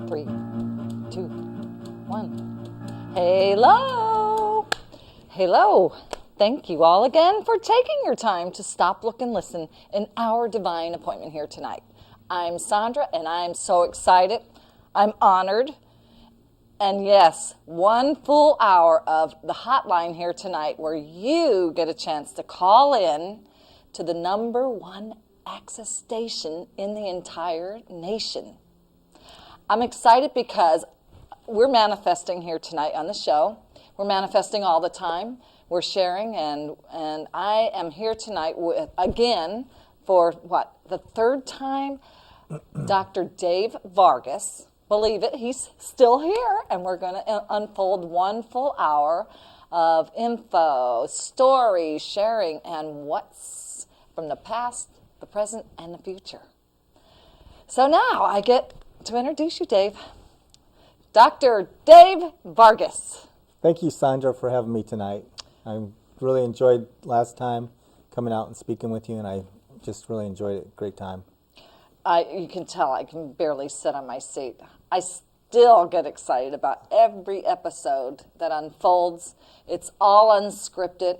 Three, two, one. Hello. Hello. Thank you all again for taking your time to stop, look, and listen in our divine appointment here tonight. I'm Sandra, and I'm so excited. I'm honored. And yes, 1 full hour of the hotline here tonight where you get a chance to call in to the #1 access station in the entire nation. I'm excited because we're manifesting here tonight on the show. We're manifesting all the time. We're sharing, and I am here tonight with, again, for what, the third time, Dr. Dave Vargus. Believe it, he's still here, and we're going to unfold 1 full hour of info, stories, sharing, and what's from the past, the present, and the future. So now I get to introduce you, Dave. Dr. Dave Vargus. Thank you, Sandra, for having me tonight. I really enjoyed last time coming out and speaking with you, and I just really enjoyed it. Great time. You can tell I can barely sit on my seat. I still get excited about every episode that unfolds. It's all unscripted.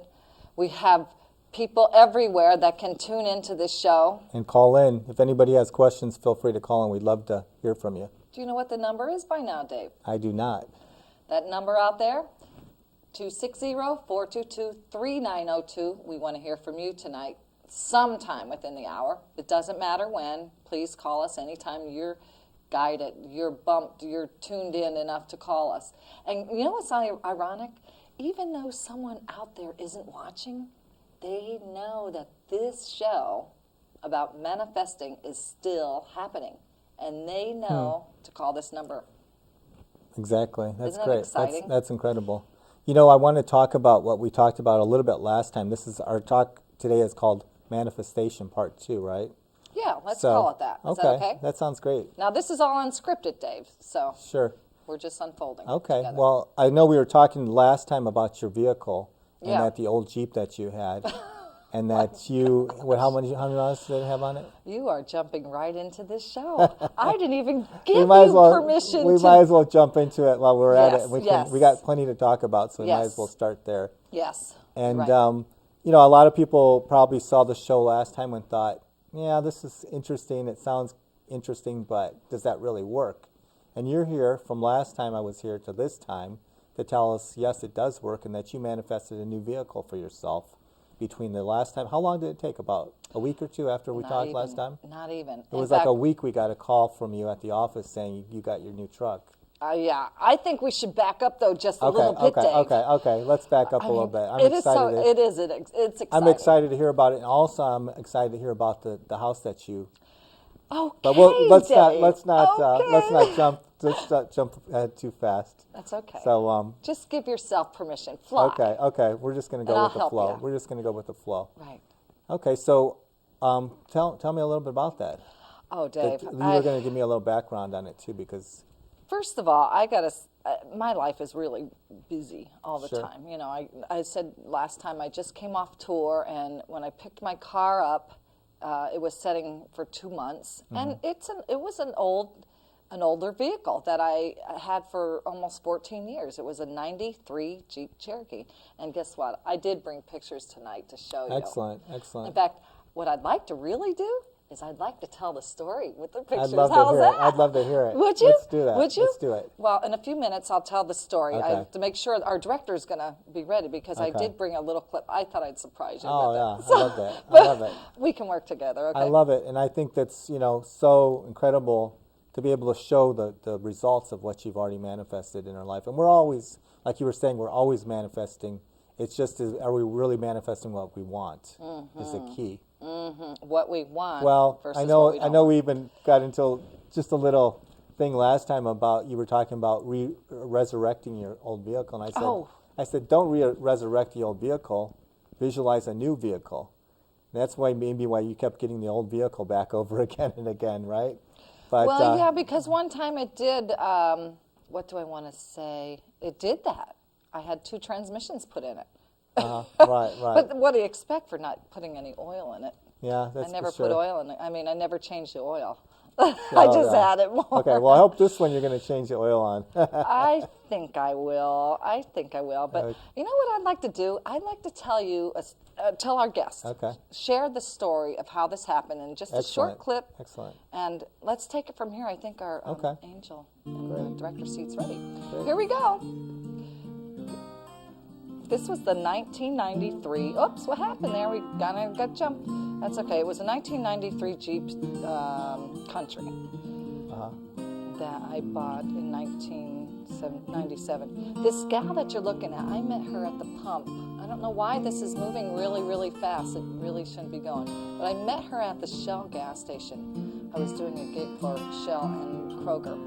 We have people everywhere that can tune into this show. And call in. If anybody has questions, feel free to call in. We'd love to hear from you. Do you know what the number is by now, Dave? I do not. That number out there, 260-422-3902. We want to hear from you tonight, sometime within the hour. It doesn't matter when. Please call us anytime you're guided, you're bumped, you're tuned in enough to call us. And you know what's ironic? Even though someone out there isn't watching, they know that this show about manifesting is still happening. And they know to call this number. Exactly. That's Isn't that great. exciting? That's incredible. You know, I want to talk about what we talked about a little bit last time. This is our talk today is called Manifestation Part 2, right? Yeah, let's call it that. Is that okay? That sounds great. Now, this is all unscripted, Dave, so Sure. we're just unfolding. Okay. Together. Well, I know we were talking last time about your vehicle and Yeah. that the old Jeep that you had, and that you, how many miles did it have on it? You are jumping right into this show. I didn't even give you permission We to... might as well jump into it while we're at Yes, it. We yes. got plenty to talk about, so we might Yes. as well start there. Yes. And right. you know, a lot of people probably saw the show last time and thought, yeah, this is interesting. It sounds interesting, but does that really work? And you're here from last time I was here to this time to tell us, yes, it does work, and that you manifested a new vehicle for yourself between the last time. How long did it take? About a week or two after we talked last time? Not even. It was like a week we got a call from you at the office saying you got your new truck. Yeah. I think we should back up, though, just a little bit, Dave. Okay. Let's back up a little bit. I'm It is excited. it's exciting. I'm excited to hear about it, and also I'm excited to hear about the house that you. Okay, But let's Dave. not Okay. jump ahead too fast. That's okay. So just give yourself permission. Fly. okay. We're just going to And go I'll with the help flow. you. We're just going to go with the flow. Right. Okay. So tell me a little bit about that. Oh, Dave. You were going to give me a little background on it too, because First of all, I gotta. My life is really busy all the Sure. time. You know, I said last time I just came off tour, and when I picked my car up, it was setting for 2 months, and it was an older vehicle that I had for almost 14 years. It was a '93 Jeep Cherokee, and guess what? I did bring pictures tonight to show you. excellent. In fact, what I'd like to really do is I'd like to tell the story with the pictures. I'd love How's to hear that? it. I'd love to hear it. Would you? Let's do that. Would you? Let's do it. Well, in a few minutes, I'll tell the story. I Okay. have to make sure our director is going to be ready because I Okay. did bring a little clip. I thought I'd surprise you Oh with yeah, it. I love that. I love it. We can work together, okay? I love it, and I think that's so incredible to be able to show the results of what you've already manifested in our life. And we're always, like you were saying, we're always manifesting. It's just, are we really manifesting what we want? Is the key. What we want. Well, versus I know what we don't we want. even got into just a little thing last time about you were talking about resurrecting your old vehicle, and I said, don't resurrect the old vehicle, visualize a new vehicle. And that's why you kept getting the old vehicle back over again and again, right? But, well, yeah, because one time it did. What do I want to say? It did that. I had 2 transmissions put in it. Right. But what do you expect for not putting any oil in it? Yeah, that's I never for sure. put oil in it. I mean, I never changed the oil. I just added more. Okay, well, I hope this one you're going to change the oil on. I think I will. But you know what I'd like to do? I'd like to tell you, tell our guests, share the story of how this happened in just a short clip. Excellent. And let's take it from here. I think our angel in the director seat's ready. Great. Here we go. This was the 1993. Oops, what happened there? We got jumped. That's okay. It was a 1993 Jeep Country that I bought in 1997. This gal that you're looking at, I met her at the pump. I don't know why this is moving really, really fast. It really shouldn't be going. But I met her at the Shell gas station. I was doing a gig for Shell and Kroger,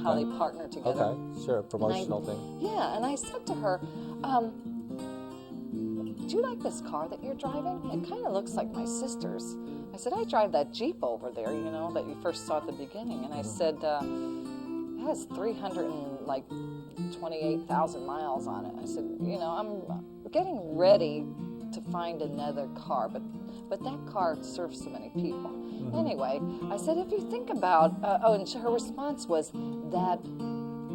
how they partner together. Okay, sure, promotional thing. Yeah, and I said to her, do you like this car that you're driving? It kind of looks like my sister's. I said, I drive that Jeep over there, you know, that you first saw at the beginning. And I said, it has 328,000 miles on it. I said, you know, I'm getting ready to find another car, but that car serves so many people. Anyway, I said, if you think about, and her response was that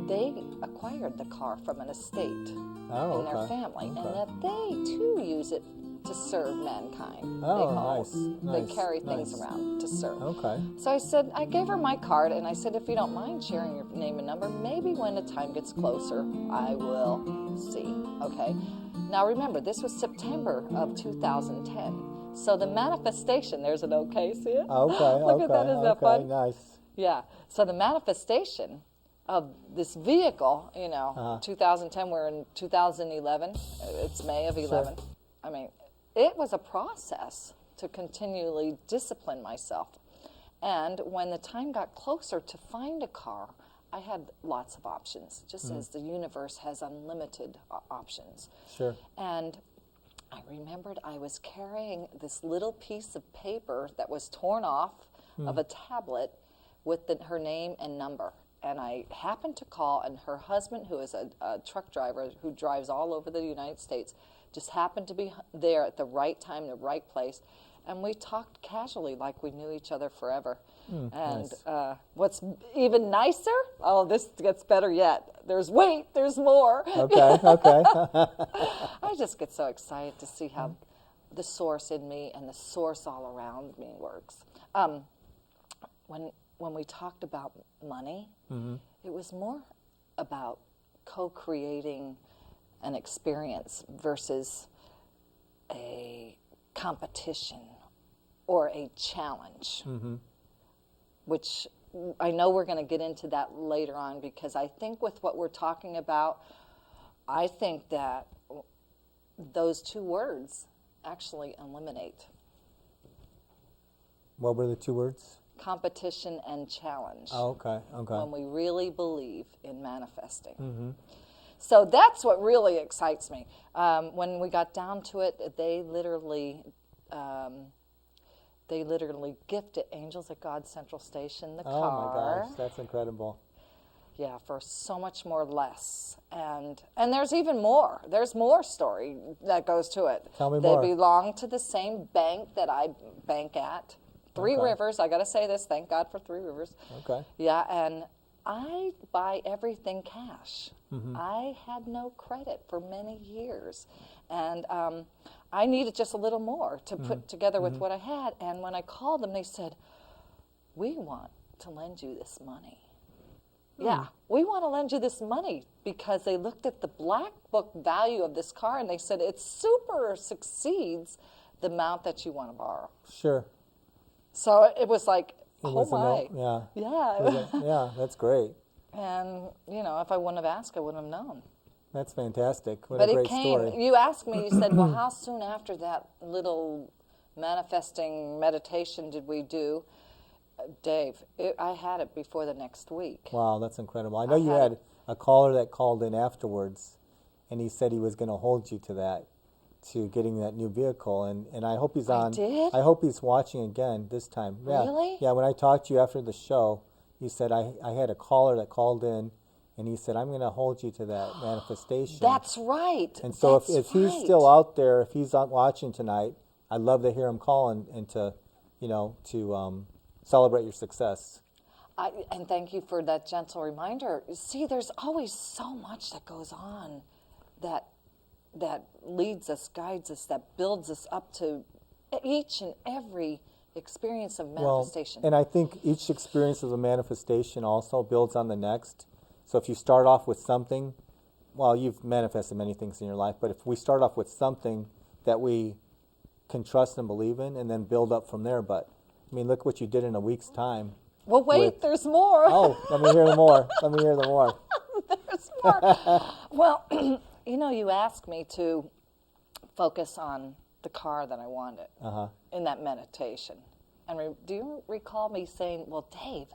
they acquired the car from an estate in their family, and that they too use it to serve mankind. They carry things around to serve. Okay. So I said, I gave her my card, and I said, if you don't mind sharing your name and number, maybe when the time gets closer, I will see. Okay. Now remember, this was September of 2010. So the manifestation, there's an okay, see it? Okay. Look at that, isn't that fun? Nice. Yeah. So the manifestation of this vehicle, you know, 2010, we're in 2011, it's May of 11. Sure. I mean, it was a process to continually discipline myself. And when the time got closer to find a car, I had lots of options, just as the universe has unlimited options. Sure. And I remembered I was carrying this little piece of paper that was torn off of a tablet with her name and number. And I happened to call, and her husband, who is a truck driver who drives all over the United States, just happened to be there at the right time, the right place. And we talked casually like we knew each other forever. And nice. What's even nicer, this gets better yet. There's more. Okay. I just get so excited to see how the source in me and the source all around me works. When we talked about money, it was more about co-creating an experience versus a competition or a challenge, which I know we're going to get into that later on, because I think with what we're talking about, I think that those 2 words actually eliminate. What were the 2 words? Competition and challenge. Okay. When we really believe in manifesting. So that's what really excites me. When we got down to it, they literally gifted Angels at God Central Station the car. Oh my gosh, that's incredible. Yeah, for so much more less. And there's even more. There's more story that goes to it. Tell me more. They belong to the same bank that I bank at. Three Rivers, I got to say this, thank God for Three Rivers. Okay. Yeah, and I buy everything cash. I had no credit for many years. And I needed just a little more to put together with what I had. And when I called them, they said, we want to lend you this money. Yeah, we want to lend you this money, because they looked at the black book value of this car and they said it super succeeds the amount that you want to borrow. Sure. So it was like, Yeah, that's great. And, you know, if I wouldn't have asked, I wouldn't have known. That's fantastic. What but a great it came, story. You asked me, you said, well, how soon after that little manifesting meditation did we do? Dave, I had it before the next week. Wow, that's incredible. I know you had had it. a caller that called in afterwards, and he said he was going to hold you to that, to getting that new vehicle, and I hope he's on. did? I hope he's watching again this time. Yeah. Really? Yeah, when I talked to you after the show, you said I had a caller that called in, and he said, I'm going to hold you to that manifestation. That's right. And so That's if he's right. still out there, if he's out watching tonight, I'd love to hear him call and to, to celebrate your success. And thank you for that gentle reminder. See, there's always so much that goes on that leads us, guides us, that builds us up to each and every experience of manifestation. Well, and I think each experience of the manifestation also builds on the next. So if you start off with something, well, you've manifested many things in your life, but if we start off with something that we can trust and believe in and then build up from there, but I mean, look what you did in a week's time. Well, wait, there's more. Oh, let me hear the more. Let me hear the more. There's more. Well, you asked me to focus on the car that I wanted in that meditation. And do you recall me saying, well, Dave,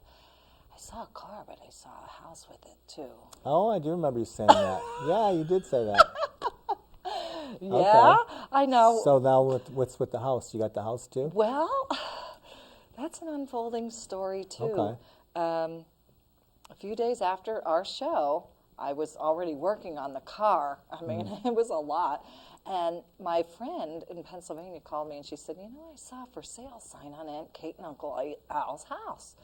I saw a car, but I saw a house with it too. Oh, I do remember you saying that. Yeah, you did say that. Yeah, Okay. I know. So now what's with the house? You got the house too? Well, that's an unfolding story too. Okay. A few days after our show, I was already working on the car. I mean, it was a lot. And my friend in Pennsylvania called me and she said, I saw a for sale sign on Aunt Kate and Uncle Al's house.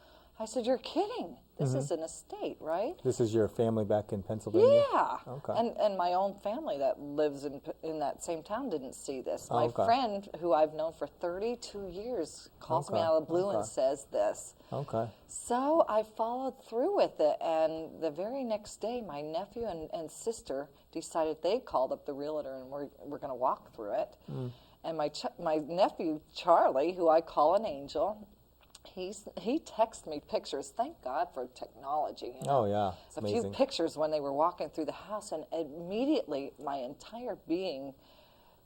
I said, you're kidding. This is an estate, right? This is your family back in Pennsylvania? Yeah. Okay. And my own family that lives in that same town didn't see this. My Okay. friend, who I've known for 32 years, calls me out of the blue and says this. Okay. So I followed through with it, and the very next day, my nephew and sister decided they called up the realtor, and we're going to walk through it. And my nephew, Charlie, who I call an angel, he texted me pictures. Thank God for technology. Oh, yeah. It's a amazing. few pictures when they were walking through the house, and immediately my entire being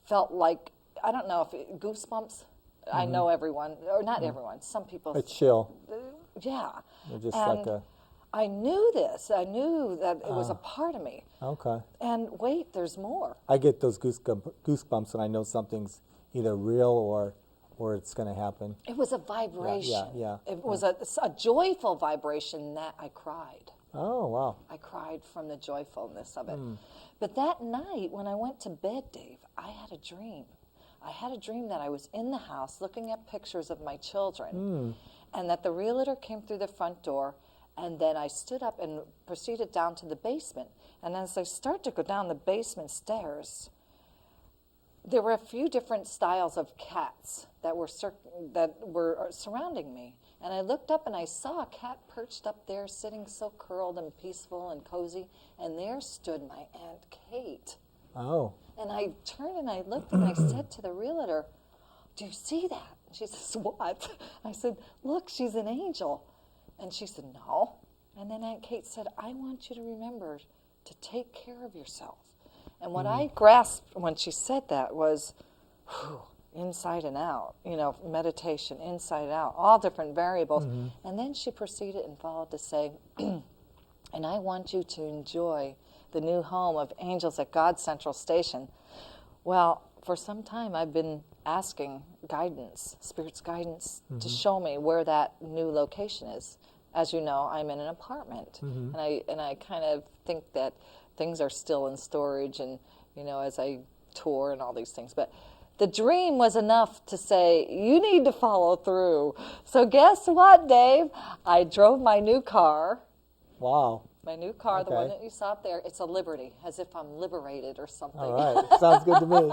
felt like, I don't know if goosebumps. I know everyone, or not everyone, some people. A chill. Yeah. You're just and like a... I knew this. I knew that it was a part of me. Okay. And wait, there's more. I get those goosebumps when I know something's either real or it's going to happen. It was a vibration. Yeah. It was a joyful vibration that I cried. Oh, wow. I cried from the joyfulness of it. But that night, when I went to bed, Dave, I had a dream. I had a dream that I was in the house looking at pictures of my children, and that the realtor came through the front door, and then I stood up and proceeded down to the basement. And as I started to go down the basement stairs, there were a few different styles of cats that were surrounding me. And I looked up and I saw a cat perched up there, sitting so curled and peaceful and cozy. And there stood my Aunt Kate. Oh. And I turned and I looked and I said to the realtor, do you see that? And she says, what? I said, look, she's an angel. And she said, no. And then Aunt Kate said, I want you to remember to take care of yourself. And what I grasped when she said that was, inside and out, meditation, inside out, all different variables. And then she proceeded and followed to say, and I want you to enjoy the new home of Angels at God Central Station. Well, for some time I've been asking guidance, Spirit's guidance, to show me where that new location is. As you know, I'm in an apartment, and I kind of think that things are still in storage, and as I tour and all these things. But the dream was enough to say, you need to follow through. So guess what, Dave? I drove my new car. Wow. My new car, the one that you saw up there, it's a Liberty, as if I'm liberated or something. All right. Sounds good to me.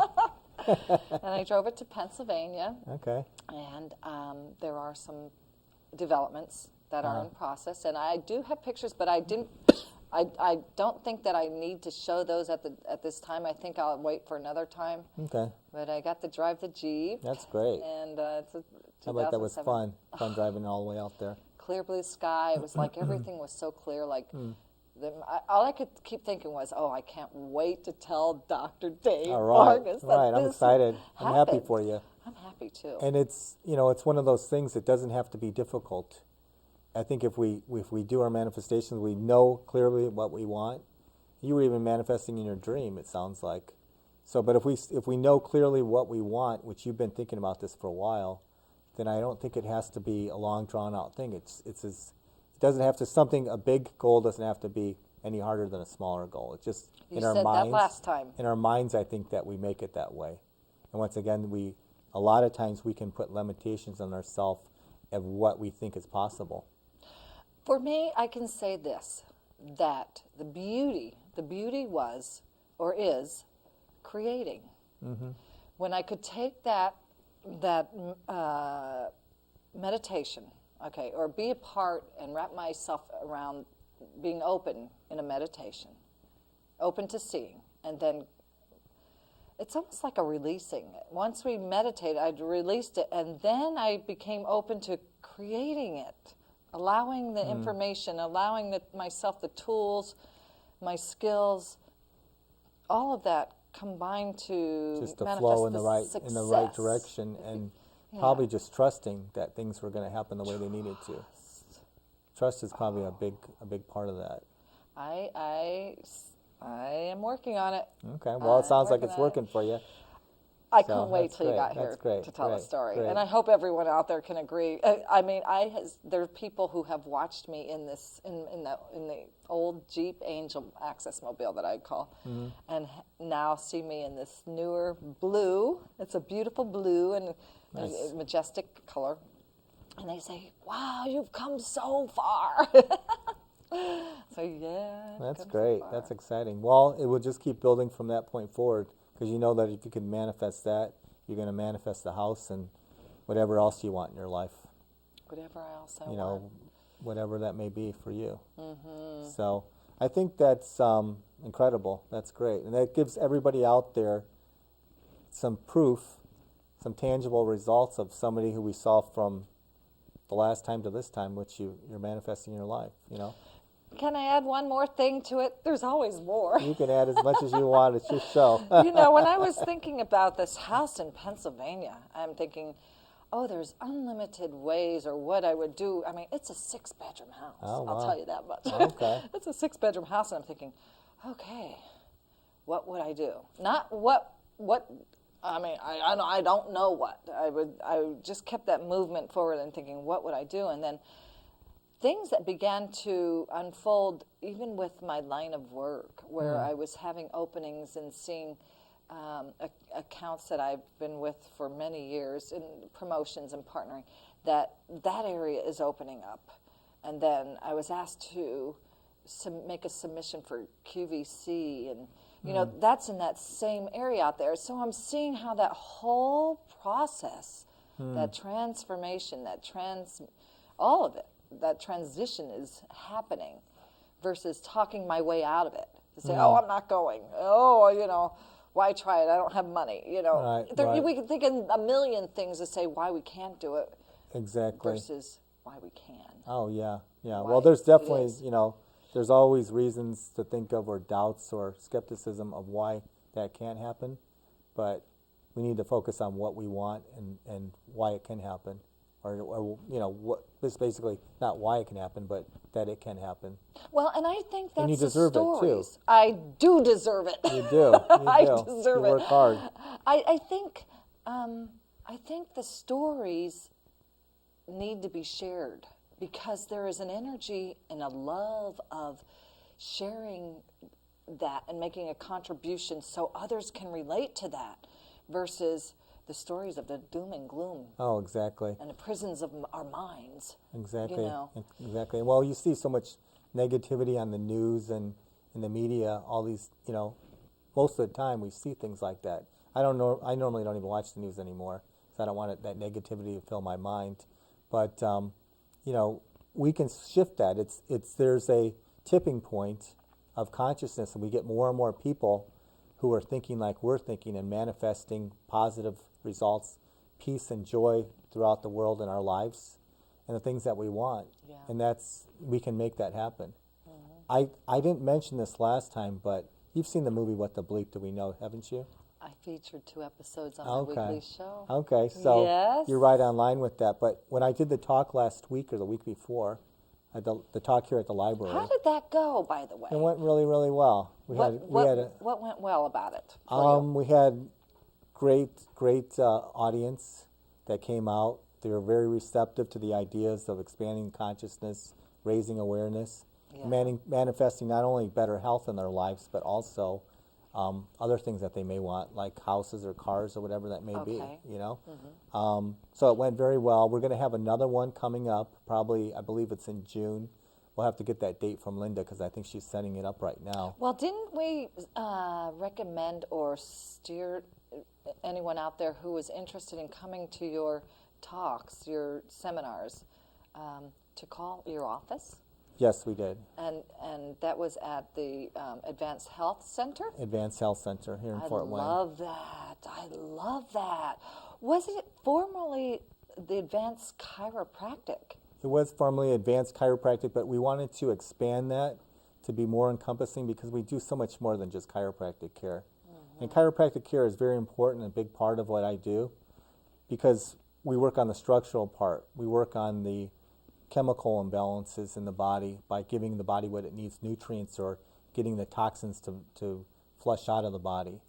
And I drove it to Pennsylvania. Okay. And there are some developments that are in process. And I do have pictures, but I don't think that I need to show those at this time. I think I'll wait for another time. Okay. But I got to drive the Jeep. That's great. And it's a 2007. I bet that was fun driving all the way out there. Clear blue sky. It was like everything was so clear. Like all I could keep thinking was, oh, I can't wait to tell Dr. Dave Vargus that I'm excited. I'm happy happened. for you. I'm happy too. And it's, it's one of those things that doesn't have to be difficult. I think if we do our manifestations, we know clearly what we want. You were even manifesting in your dream, it sounds like. So, but if we know clearly what we want, which you've been thinking about this for a while, then I don't think it has to be a long drawn out thing. It doesn't have to a big goal doesn't have to be any harder than a smaller goal. It's just You in our said minds. that last time. In our minds, I think that we make it that way. And once again, a lot of times we can put limitations on ourselves of what we think is possible. For me, I can say this, that the beauty was, or is, creating. Mm-hmm. When I could take that meditation, okay, or be a part and wrap myself around being open in a meditation, open to seeing, and then it's almost like a releasing. Once we meditate, I'd released it, and then I became open to creating it, allowing the information, allowing myself the tools, my skills, all of that combined to Just to manifest flow in the in the right success. direction, and Yeah. probably just trusting that things were going to happen the way they needed to. Trust is probably a big part of that. I am working on it. Okay, well, it sounds like working it's on it. working for you. I So, couldn't wait that's till you great. got here That's great. to tell the Great. story, Great. and I hope everyone out there can agree. There are people who have watched me in the old Jeep Angel Access Mobile that I call, and now see me in this newer blue. It's a beautiful blue and Nice. a majestic color, and they say, "Wow, you've come so far." So yeah, I've That's come so great. far. That's exciting. Well, it will just keep building from that point forward, because you know that if you can manifest that, you're going to manifest the house and whatever else you want in your life. Whatever else I You want. know, whatever that may be for you. Mm-hmm. So I think that's incredible. That's great. And that gives everybody out there some proof, some tangible results of somebody who we saw from the last time to this time, which you're manifesting in your life, you know. Can I add one more thing to it? There's always more. You can add as much as you want. It's your show. You know, when I was thinking about this house in Pennsylvania, I'm thinking, oh, there's unlimited ways or what I would do. I mean, it's a 6-bedroom house. Oh, I'll wow. tell you that much. Okay. It's a 6-bedroom house, and I'm thinking, okay, what would I do? Not what. I mean, I don't know what. I just kept that movement forward and thinking, what would I do? And then things that began to unfold even with my line of work, where I was having openings and seeing accounts that I've been with for many years in promotions and partnering, that area is opening up. And then I was asked to make a submission for QVC, and you know, that's in that same area out there. So I'm seeing how that whole process, that transformation, all of it, that transition is happening, versus talking my way out of it. To say, oh, I'm not going. Oh, you know, why try it? I don't have money. You know, Right. we can think of a million things to say why we can't do it Exactly. versus why we can. Oh, yeah. Why Well, there's it definitely, is. you know, there's always reasons to think of, or doubts or skepticism of why that can't happen. But we need to focus on what we want and why it can happen. Or you know, what this basically, not why it can happen, but that it can happen. Well, and I think that's And you the deserve it, too. stories. I do deserve it. You do. I You do. deserve You it. work hard. I think the stories need to be shared, because there is an energy and a love of sharing that and making a contribution so others can relate to that, versus the stories of the doom and gloom Oh, exactly. and the prisons of our minds. Exactly. You know. Exactly. Well, you see so much negativity on the news and in the media. All these, you know, most of the time we see things like that. I don't know. I normally don't even watch the news anymore, because I don't want that negativity to fill my mind. But you know, we can shift that. There's a tipping point of consciousness, and we get more and more people who are thinking like we're thinking and manifesting positive results, peace and joy throughout the world in our lives, and the things that we want. Yeah. And we can make that happen. I didn't mention this last time, but you've seen the movie What the Bleep Do We Know, haven't you? I featured 2 episodes on my weekly show. Okay, so Yes. you're right on line with that. But when I did the talk last week or the week before, at the talk here at the library. How did that go, by the way? It went really, really well. What went well about it for you? We had great audience that came out. They were very receptive to the ideas of expanding consciousness, raising awareness, manifesting not only better health in their lives, but also other things that they may want, like houses or cars or whatever that may be, you know. So it went very well. We're going to have another one coming up, probably, I believe it's in June. We'll have to get that date from Linda because I think she's setting it up right now. Well, didn't we recommend or steer anyone out there who was interested in coming to your talks, your seminars, to call your office? Yes, we did. And that was at the Advanced Health Center? Advanced Health Center here in Fort Wayne. I love that. I love that. Was it formerly the Advanced Chiropractic? It was formerly Advanced Chiropractic, but we wanted to expand that to be more encompassing because we do so much more than just chiropractic care. And chiropractic care is very important, a big part of what I do, because we work on the structural part. We work on the chemical imbalances in the body by giving the body what it needs, nutrients, or getting the toxins to flush out of the body.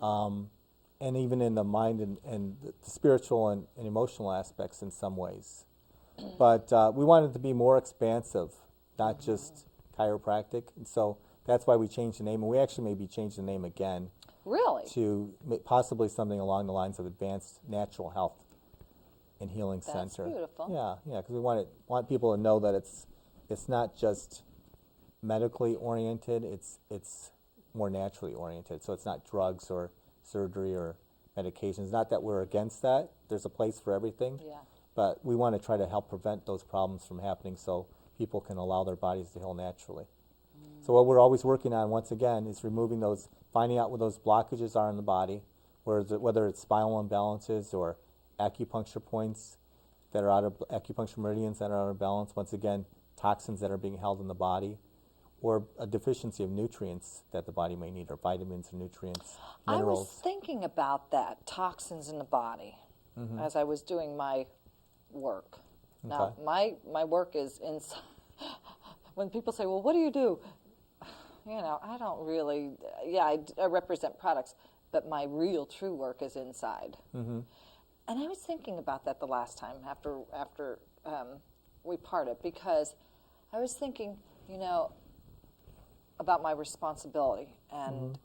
And even in the mind and the spiritual and emotional aspects in some ways. But we wanted to be more expansive, not just chiropractic. And so that's why we changed the name. And we actually maybe changed the name again. Really? To possibly something along the lines of Advanced Natural Health and Healing Center. That's beautiful. Yeah, because we want people to know that it's not just medically oriented, it's more naturally oriented. So it's not drugs or surgery or medications. Not that we're against that. There's a place for everything. Yeah. But we want to try to help prevent those problems from happening so people can allow their bodies to heal naturally. So what we're always working on, once again, is removing those, finding out what those blockages are in the body, whether it's spinal imbalances or acupuncture points that are out of, acupuncture meridians that are out of balance, once again, toxins that are being held in the body, or a deficiency of nutrients that the body may need, or vitamins or nutrients, minerals. I was thinking about that, toxins in the body, as I was doing my work. Now, my work is inside. When people say, well, what do you do? You know, I don't really, I represent products, but my real true work is inside. And I was thinking about that the last time after we parted, because I was thinking, you know, about my responsibility, and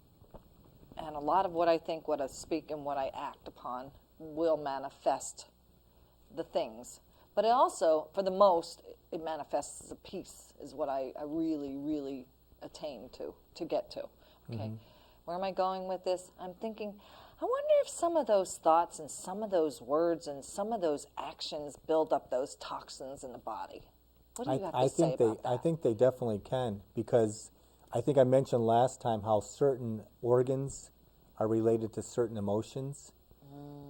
a lot of what I think, what I speak, and what I act upon will manifest the things. But it also, for the most, it manifests as a peace, is what I really, really attain to get to. Okay, where am I going with this? I'm thinking, I wonder if some of those thoughts and some of those words and some of those actions build up those toxins in the body. What do you have to say about that? I think they definitely can, because I think I mentioned last time how certain organs are related to certain emotions.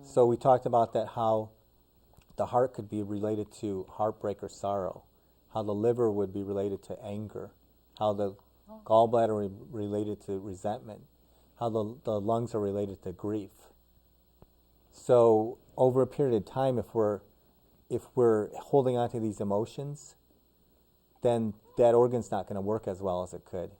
So we talked about that, how the heart could be related to heartbreak or sorrow, how the liver would be related to anger, how the gallbladder related to resentment, how the lungs are related to grief. So over a period of time, if we're holding on to these emotions, then that organ's not going to work as well as it could,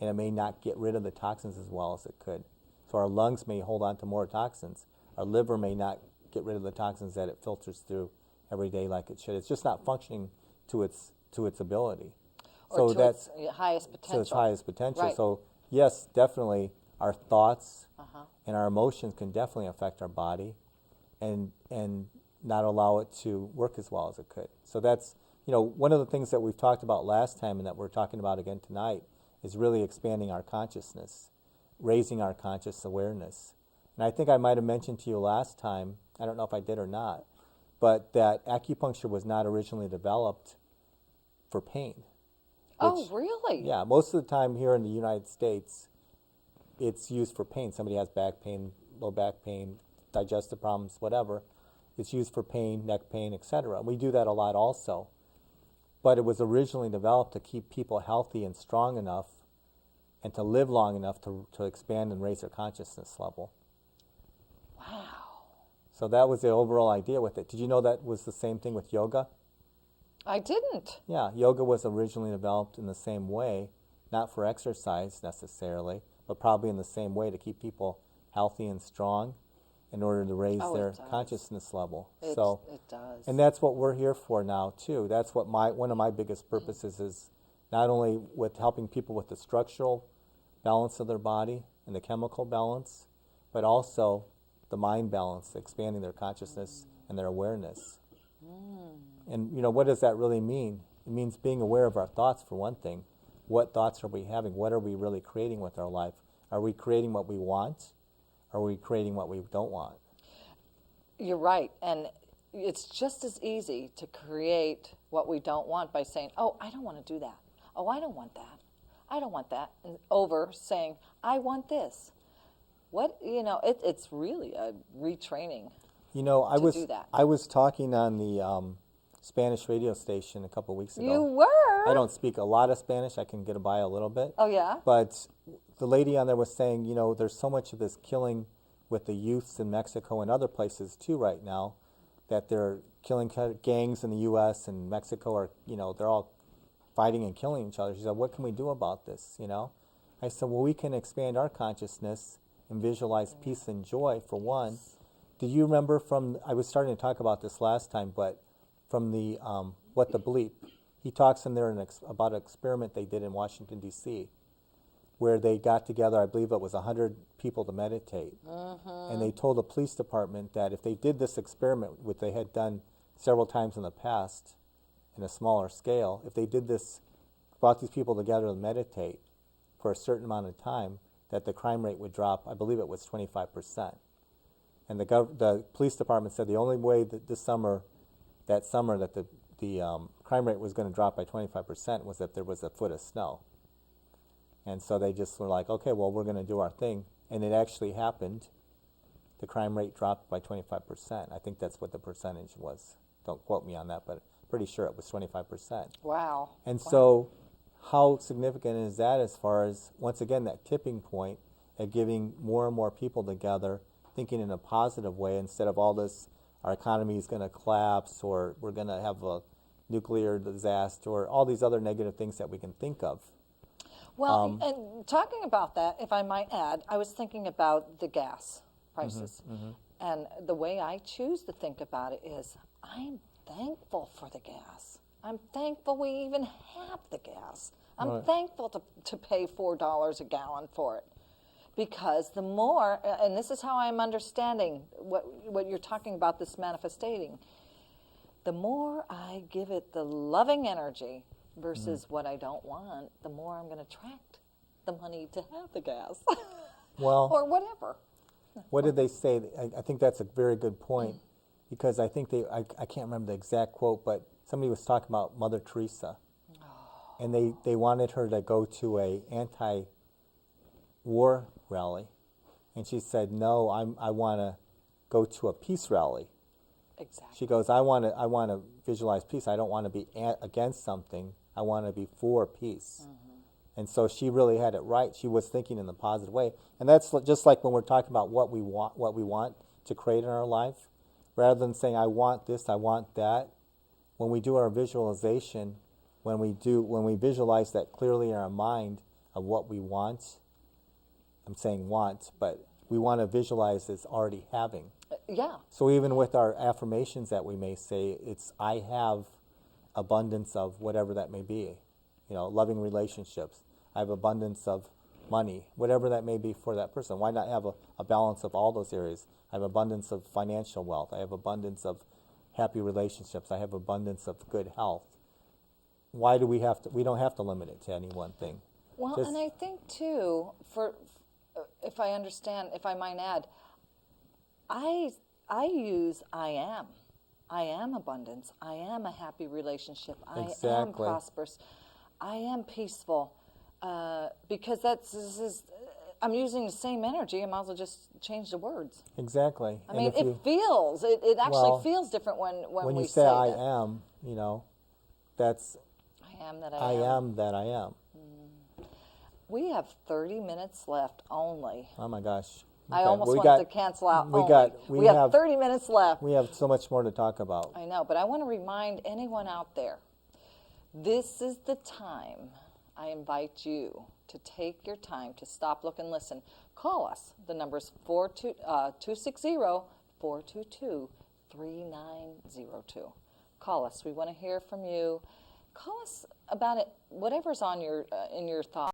and it may not get rid of the toxins as well as it could. So our lungs may hold on to more toxins. Our liver may not get rid of the toxins that it filters through every day like it should. It's just not functioning to its ability. Or so to that's its highest potential. to its highest potential. Right. So yes, definitely our thoughts and our emotions can definitely affect our body, and not allow it to work as well as it could. So that's, you know, one of the things that we've talked about last time and that we're talking about again tonight is really expanding our consciousness, raising our conscious awareness. And I think I might have mentioned to you last time, I don't know if I did or not, but that acupuncture was not originally developed for pain. Oh, really? Yeah, most of the time here in the United States, it's used for pain. Somebody has back pain, low back pain, digestive problems, whatever. It's used for pain, neck pain, etc. We do that a lot also. But it was originally developed to keep people healthy and strong enough and to live long enough to expand and raise their consciousness level. Wow. So that was the overall idea with it. Did you know that was the same thing with yoga? I didn't. Yeah, yoga was originally developed in the same way, not for exercise necessarily, but probably in the same way to keep people healthy and strong in order to raise Oh, their it does. consciousness level. It does. And that's what we're here for now too. That's what one of my biggest purposes is, not only with helping people with the structural balance of their body and the chemical balance, but also the mind balance, expanding their consciousness and their awareness. And what does that really mean? It means being aware of our thoughts, for one thing. What thoughts are we having? What are we really creating with our life? Are we creating what we want? Or are we creating what we don't want? You're right. And it's just as easy to create what we don't want by saying, oh, I don't want to do that. Oh, I don't want that. I don't want that. And over saying, I want this. It's really a retraining. Do that. I was talking on the Spanish radio station a couple weeks ago. You were? I don't speak a lot of Spanish. I can get by a little bit. Oh, yeah? But the lady on there was saying, there's so much of this killing with the youths in Mexico and other places too right now, that they're killing gangs in the U.S. and Mexico are, they're all fighting and killing each other. She said, what can we do about this, I said, well, we can expand our consciousness and visualize peace and joy, for one. Do you remember I was starting to talk about this last time, but from the What the Bleep, he talks in there about an experiment they did in Washington, D.C., where they got together, I believe it was 100 people to meditate. And they told the police department that if they did this experiment, which they had done several times in the past in a smaller scale, if they did this, brought these people together to meditate for a certain amount of time, that the crime rate would drop, I believe it was 25%. And the police department said the only way that that summer that the crime rate was going to drop by 25% was if there was a foot of snow. And so they just were like, okay, well, we're going to do our thing. And it actually happened. The crime rate dropped by 25%. I think that's what the percentage was. Don't quote me on that, but pretty sure it was 25%. Wow. And so how significant is that as far as, once again, that tipping point of getting more and more people together, thinking in a positive way instead of all this, our economy is going to collapse or we're going to have a nuclear disaster or all these other negative things that we can think of. Well, and talking about that, if I might add, I was thinking about the gas prices. And the way I choose to think about it is, I'm thankful for the gas. I'm thankful we even have the gas. I'm thankful to pay $4 a gallon for it. Because the more, and this is how I'm understanding what you're talking about, this manifestating, the more I give it the loving energy versus what I don't want, the more I'm going to attract the money to have the gas. Well, or whatever. What did they say? I think that's a very good point, because I think I can't remember the exact quote, but somebody was talking about Mother Teresa. And they wanted her to go to a anti-war rally. And she said, no, I want to go to a peace rally. Exactly. She goes, I want to visualize peace. I don't want to be against something. I want to be for peace. And so she really had it right. She was thinking in the positive way. And that's just like when we're talking about what we want to create in our life. Rather than saying, I want this, I want that. When we do our visualization, when we visualize that clearly in our mind of what we want, I'm saying want, but we want to visualize as already having. Yeah. So even with our affirmations that we may say, it's I have abundance of whatever that may be. Loving relationships. I have abundance of money, whatever that may be for that person. Why not have a balance of all those areas? I have abundance of financial wealth. I have abundance of happy relationships. I have abundance of good health. Why do we don't have to limit it to any one thing. Well, and I think too, if I understand, if I might add, I use I am. I am abundance. I am a happy relationship. I am prosperous. I am peaceful. Because I'm using the same energy. I might as well just change the words. Exactly. I mean, it actually feels different when we say I that. am, that's I am that I am. I am that I am. We have 30 minutes left only. Oh my gosh. I almost wanted to cancel out we have 30 minutes left. We have so much more to talk about. I know, but I want to remind anyone out there This is the time I invite you to take your time to stop, look, and listen. Call us. The number's 260-422-3902. Call us. We want to hear from you. Call us about it, whatever's on your in your thoughts.